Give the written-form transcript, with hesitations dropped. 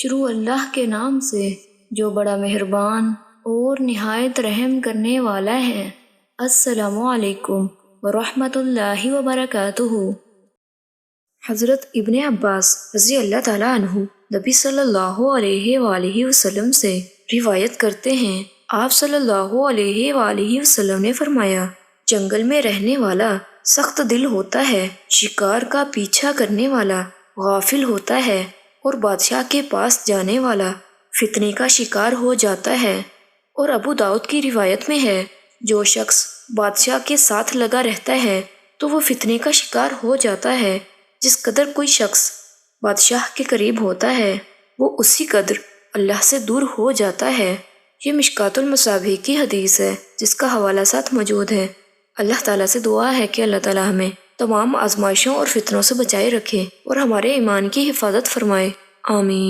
शुरू अल्लाह के नाम से जो बड़ा मेहरबान और निहायत रहम करने वाला है। अस्सलामु अलैकुम वरहमतुल्लाहि वबरकातुहू। हज़रत इब्ने अब्बास रज़ी अल्लाह ताला अन्हु नबी सल्लल्लाहु अलैहि वसल्लम से रिवायत करते हैं, आप सल्लल्लाहु अलैहि वसल्लम ने फरमाया, जंगल में रहने वाला सख्त दिल होता है, शिकार का पीछा करने वाला गाफिल होता है और बादशाह के पास जाने वाला फितने का शिकार हो जाता है। और अबू दाऊद की रिवायत में है, जो शख्स बादशाह के साथ लगा रहता है तो वो फितने का शिकार हो जाता है। जिस कदर कोई शख्स बादशाह के करीब होता है वो उसी कदर अल्लाह से दूर हो जाता है। ये मिशकातुल मसाबीह की हदीस है जिसका हवाला साथ मौजूद है। अल्लाह ताला से दुआ है कि अल्लाह ताला हमें तमाम आजमाइशों और फितनों से बचाए रखे और हमारे ईमान की हिफाजत फरमाए। आमीन।